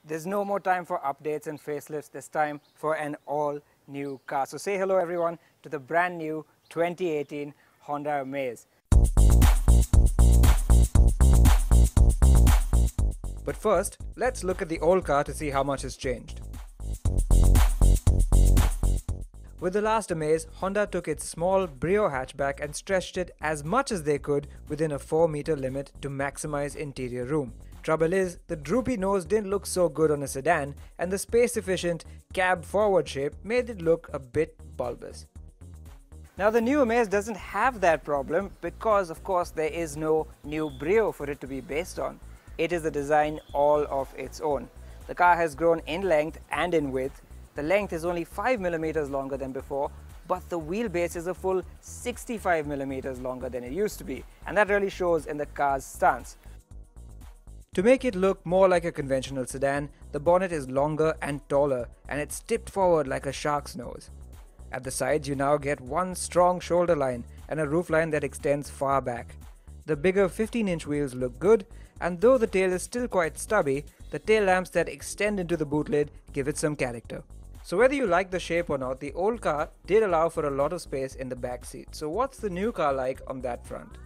There's no more time for updates and facelifts. There's time for an all-new car. So say hello everyone to the brand new 2018 Honda Amaze. But first, let's look at the old car to see how much has changed. With the last Amaze, Honda took its small Brio hatchback and stretched it as much as they could within a 4-meter limit to maximize interior room. Trouble is, the droopy nose didn't look so good on a sedan, and the space-efficient cab forward shape made it look a bit bulbous. Now the new Amaze doesn't have that problem because of course there is no new Brio for it to be based on. It is a design all of its own. The car has grown in length and in width. The length is only 5mm longer than before, but the wheelbase is a full 65mm longer than it used to be, and that really shows in the car's stance. To make it look more like a conventional sedan, the bonnet is longer and taller, and it's tipped forward like a shark's nose. At the sides you now get one strong shoulder line and a roofline that extends far back. The bigger 15-inch wheels look good, and though the tail is still quite stubby, the tail lamps that extend into the boot lid give it some character. So whether you like the shape or not, the old car did allow for a lot of space in the back seat. So what's the new car like on that front?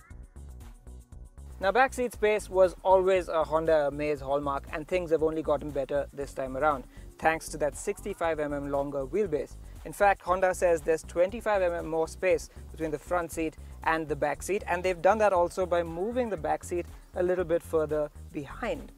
Now backseat space was always a Honda Amaze hallmark, and things have only gotten better this time around, thanks to that 65mm longer wheelbase. In fact, Honda says there's 25mm more space between the front seat and the back seat, and they've done that also by moving the back seat a little bit further behind.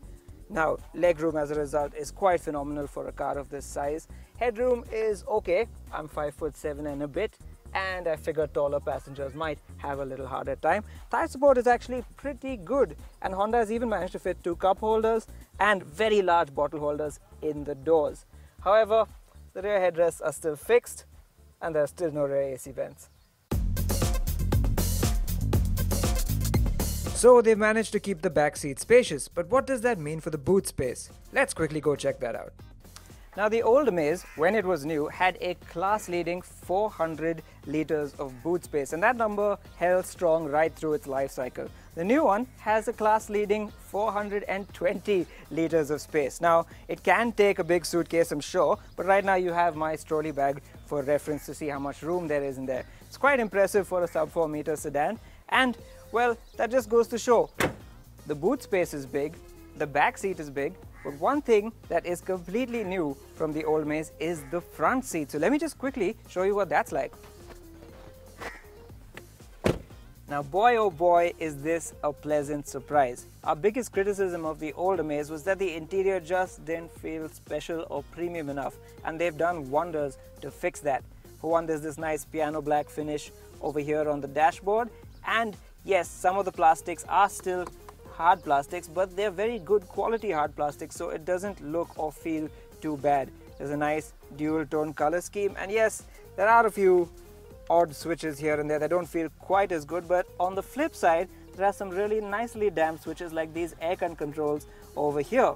Now, legroom as a result is quite phenomenal for a car of this size. Headroom is okay. I'm 5'7" and a bit, and I figure taller passengers might have a little harder time. Thigh support is actually pretty good, and Honda has even managed to fit 2 cup holders and very large bottle holders in the doors. However, the rear headrests are still fixed, and there are still no rear AC vents. So they've managed to keep the back seat spacious, but what does that mean for the boot space? Let's quickly go check that out. Now the old Amaze, when it was new, had a class-leading 400 liters of boot space, and that number held strong right through its life cycle. The new one has a class-leading 420 liters of space. Now it can take a big suitcase, I'm sure, but right now you have my trolley bag for reference to see how much room there is in there. It's quite impressive for a sub 4-meter sedan, and well, that just goes to show the boot space is big, the back seat is big, but one thing that is completely new from the old Amaze is the front seat. So let me just quickly show you what that's like. Now boy oh boy, is this a pleasant surprise. Our biggest criticism of the old Amaze was that the interior just didn't feel special or premium enough, and they've done wonders to fix that. For one, there's this nice piano black finish over here on the dashboard, and yes, some of the plastics are still hard plastics, but they're very good quality hard plastics, so it doesn't look or feel too bad. There's a nice dual tone color scheme, and yes, there are a few odd switches here and there that don't feel quite as good, but on the flip side, there are some really nicely damped switches like these aircon controls over here.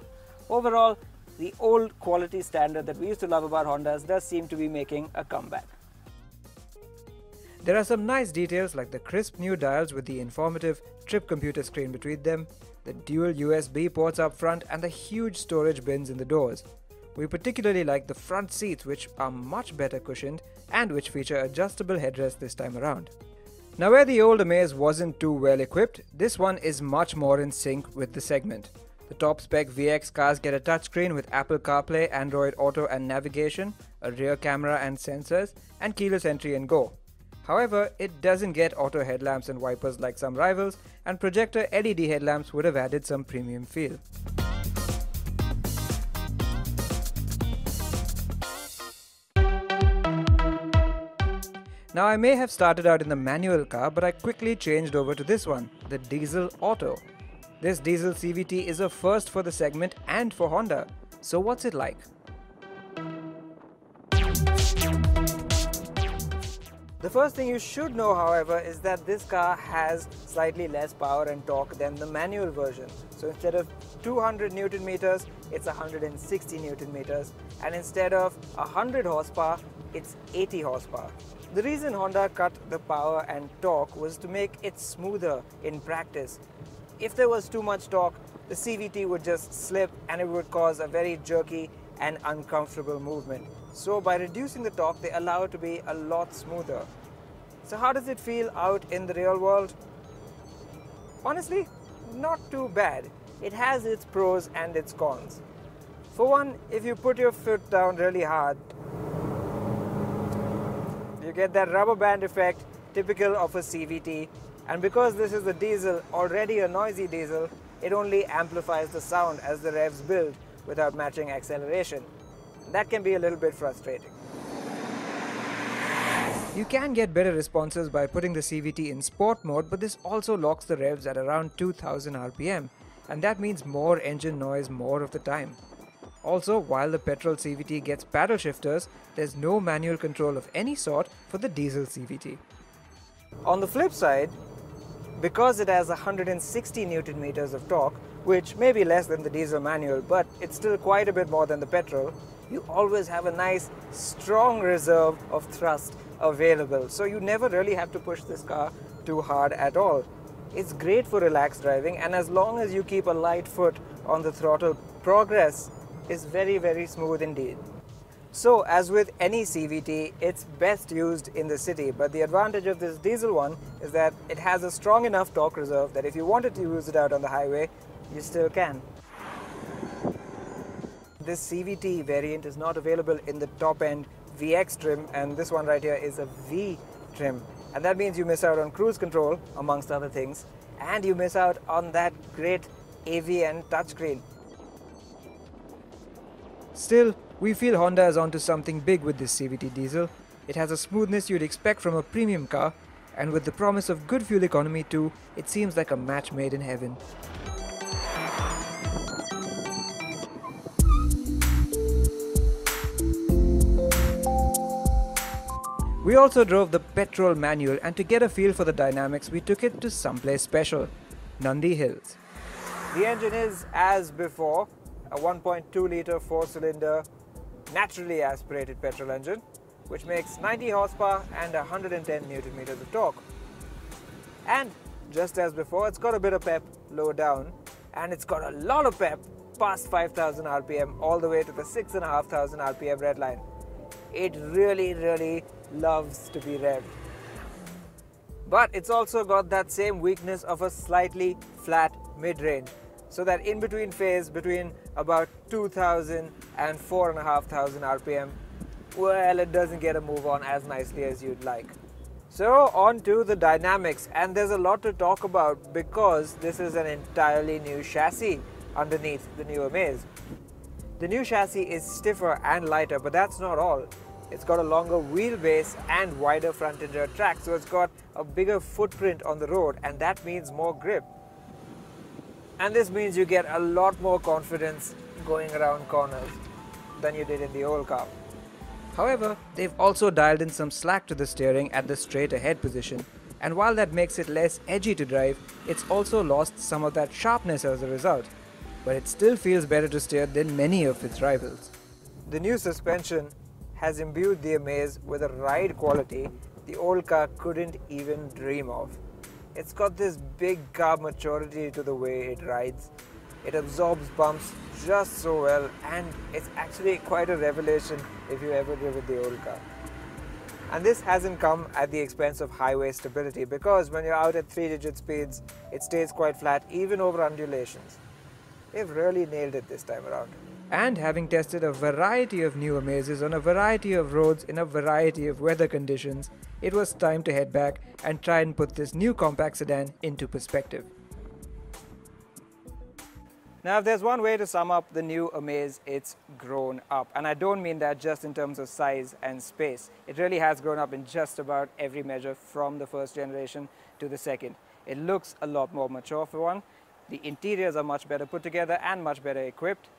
Overall, the old quality standard that we used to love about Hondas does seem to be making a comeback. There are some nice details like the crisp new dials with the informative trip computer screen between them, the dual USB ports up front, and the huge storage bins in the doors. We particularly like the front seats, which are much better cushioned and which feature adjustable headrests this time around. Now where the old Amaze wasn't too well equipped, this one is much more in sync with the segment. The top spec VX cars get a touchscreen with Apple CarPlay, Android Auto and navigation, a rear camera and sensors, and keyless entry and go. However, it doesn't get auto headlamps and wipers like some rivals, and projector LED headlamps would have added some premium feel. Now I may have started out in the manual car, but I quickly changed over to this one, the diesel auto. This diesel CVT is a first for the segment and for Honda. So what's it like? The first thing you should know, however, is that this car has slightly less power and torque than the manual version. So instead of 200 Newton meters, it's 160 Newton meters, and instead of 100 horsepower, it's 80 horsepower. The reason Honda cut the power and torque was to make it smoother in practice. if there was too much torque, the CVT would just slip and it would cause a very jerky and uncomfortable movement. So by reducing the torque, they allow it to be a lot smoother. So how does it feel out in the real world? Honestly, not too bad. It has its pros and its cons. For one, if you put your foot down really hard, you get that rubber band effect typical of a CVT, and because this is a diesel, already a noisy diesel, it only amplifies the sound as the revs build without matching acceleration. That can be a little bit frustrating. You can get better responses by putting the CVT in sport mode, but this also locks the revs at around 2000 RPM, and that means more engine noise more of the time. Also, while the petrol CVT gets paddle shifters, there's no manual control of any sort for the diesel CVT. On the flip side, because it has 160 Newton meters of torque, which may be less than the diesel manual, but it's still quite a bit more than the petrol, you always have a nice, strong reserve of thrust available. So you never really have to push this car too hard at all. It's great for relaxed driving, and as long as you keep a light foot on the throttle, progress is very, very smooth indeed. So as with any CVT, it's best used in the city, but the advantage of this diesel one is that it has a strong enough torque reserve that if you wanted to use it out on the highway, you still can. This CVT variant is not available in the top-end VX trim, and this one right here is a V trim. And that means you miss out on cruise control, amongst other things, and you miss out on that great AVN touchscreen. Still, we feel Honda is onto something big with this CVT diesel. It has a smoothness you'd expect from a premium car, and with the promise of good fuel economy too, it seems like a match made in heaven. We also drove the petrol manual, and to get a feel for the dynamics, we took it to someplace special, Nandi Hills. The engine is, as before, a 1.2 litre 4-cylinder naturally aspirated petrol engine, which makes 90 horsepower and 110 Newton meters of torque. And just as before, it's got a bit of pep low down, and it's got a lot of pep past 5000 RPM all the way to the 6500 RPM red line. It really, really loves to be revved. But it's also got that same weakness of a slightly flat mid-range, so that in-between phase between about 2000 and 4500 RPM, well, it doesn't get a move on as nicely as you'd like. So on to the dynamics, and there's a lot to talk about because this is an entirely new chassis underneath the new Amaze. The new chassis is stiffer and lighter, but that's not all. It's got a longer wheelbase and wider front and rear track, so it's got a bigger footprint on the road, and that means more grip. And this means you get a lot more confidence going around corners than you did in the old car. However, they've also dialed in some slack to the steering at the straight ahead position, and while that makes it less edgy to drive, it's also lost some of that sharpness as a result. But it still feels better to steer than many of its rivals. The new suspension has imbued the Amaze with a ride quality the old car couldn't even dream of. It's got this big car maturity to the way it rides. It absorbs bumps just so well, and it's actually quite a revelation if you ever driven the old car. And this hasn't come at the expense of highway stability, because when you're out at 3-digit speeds, it stays quite flat even over undulations. They've really nailed it this time around. And having tested a variety of new Amazes on a variety of roads in a variety of weather conditions, it was time to head back and try and put this new compact sedan into perspective. Now, if there's one way to sum up the new Amaze, it's grown up. And I don't mean that just in terms of size and space. It really has grown up in just about every measure from the first generation to the second. It looks a lot more mature for one. The interiors are much better put together and much better equipped.